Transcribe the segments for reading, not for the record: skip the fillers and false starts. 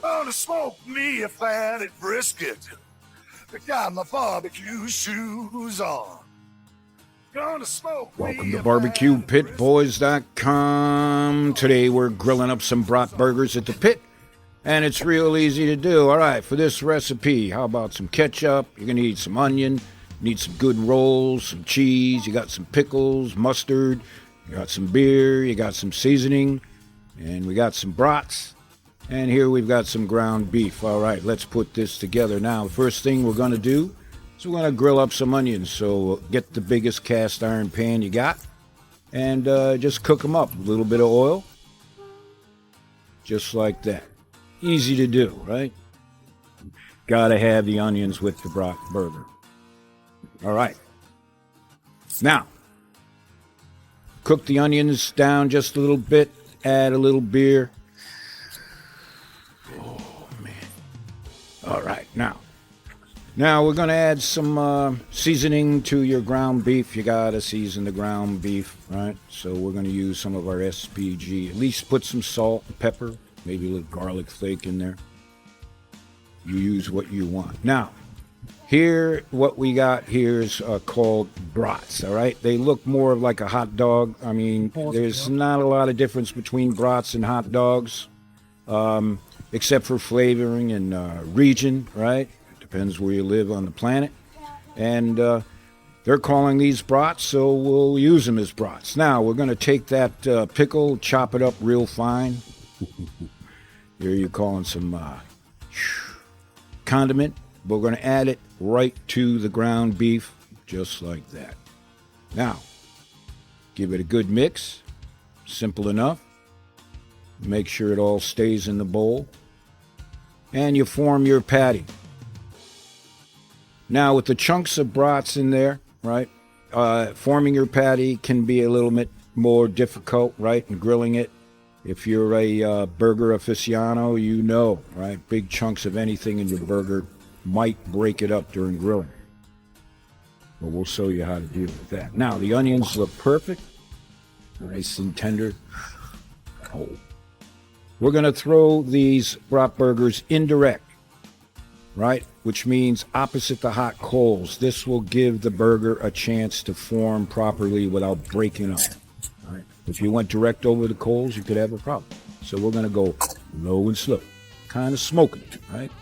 Gonna smoke me a fatted brisket. I got my barbecue shoes on. Gonna smoke Welcome me to a BBQPitBoys.com. Today we're grilling up some brat burgers at the pit, and it's real easy to do. All right, for this recipe, how about some ketchup? You're going to need some onion, need some good rolls, some cheese, you got some pickles, mustard, you got some beer, you got some seasoning, and we got some brats. And here we've got some ground beef. All right, let's put this together. Now, the first thing we're going to do is we're going to grill up some onions. So get the biggest cast iron pan you got and just cook them up. A little bit of oil, just like that. Easy to do, right? Got to have the onions with the brat burger. All right. Now, cook the onions down just a little bit. Add a little beer. All right, now we're going to add some seasoning to your ground beef. You got to season the ground beef, right? So we're going to use some of our SPG. At least put some salt and pepper, maybe a little garlic flake in there. You use what you want. Now, here, what we got here is called brats, all right? They look more like a hot dog. I mean, there's not a lot of difference between brats and hot dogs. Except for flavoring and region, right? It depends where you live on the planet. And they're calling these brats, so we'll use them as brats. Now, we're going to take that pickle, chop it up real fine. Here you're calling some condiment. We're going to add it right to the ground beef, just like that. Now, give it a good mix. Simple enough. Make sure it all stays in the bowl. And you form your patty. Now, with the chunks of brats in there, right, forming your patty can be a little bit more difficult, right, in grilling it. If you're a burger aficionado, you know, right, big chunks of anything in your burger might break it up during grilling. But we'll show you how to deal with that. Now, the onions look perfect, nice and tender. Oh. We're going to throw these brat burgers indirect, right? Which means opposite the hot coals. This will give the burger a chance to form properly without breaking up. All right? If you went direct over the coals, you could have a problem. So we're going to go low and slow, kind of smoking it, right?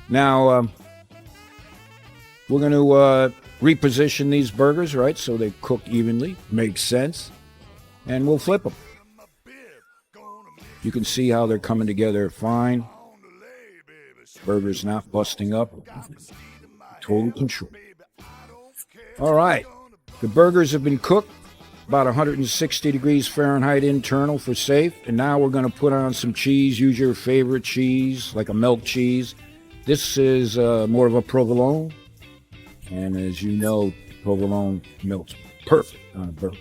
Now, we're going to reposition these burgers, right? So they cook evenly, makes sense. And we'll flip them. You can see how they're coming together fine. Burger's not busting up. Total control. All right. The burgers have been cooked about 160 degrees Fahrenheit internal for safe. And now we're going to put on some cheese. Use your favorite cheese, like a milk cheese. This is more of a provolone. And as you know, provolone melts perfect on a burger.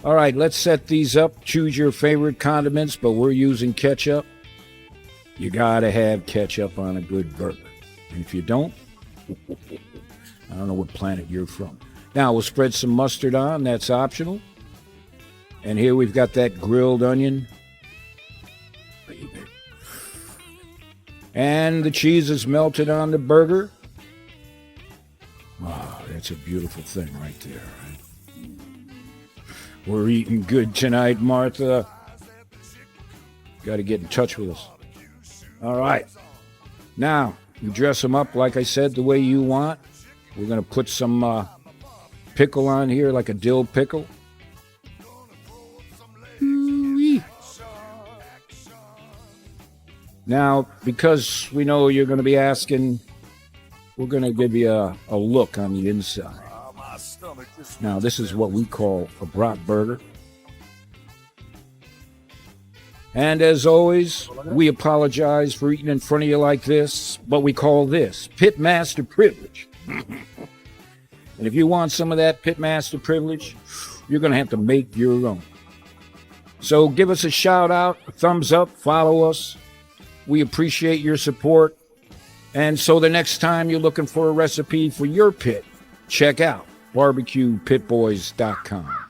All right, let's set these up. Choose your favorite condiments, but we're using ketchup. You got to have ketchup on a good burger. And if you don't, I don't know what planet you're from. Now, we'll spread some mustard on. That's optional. And here we've got that grilled onion. And the cheese is melted on the burger. Oh, that's a beautiful thing right there, right? We're eating good tonight, Martha. Got to get in touch with us. All right. Now, you dress them up, like I said, the way you want. We're going to put some pickle on here, like a dill pickle. Ooh-wee. Now, because we know you're going to be asking, we're going to give you a look on the inside. Now, this is what we call a brat burger. And as always, we apologize for eating in front of you like this, but we call this Pitmaster privilege. And if you want some of that Pitmaster privilege, you're going to have to make your own. So give us a shout out, a thumbs up, follow us. We appreciate your support. And so the next time you're looking for a recipe for your pit, check out BBQPitBoys.com.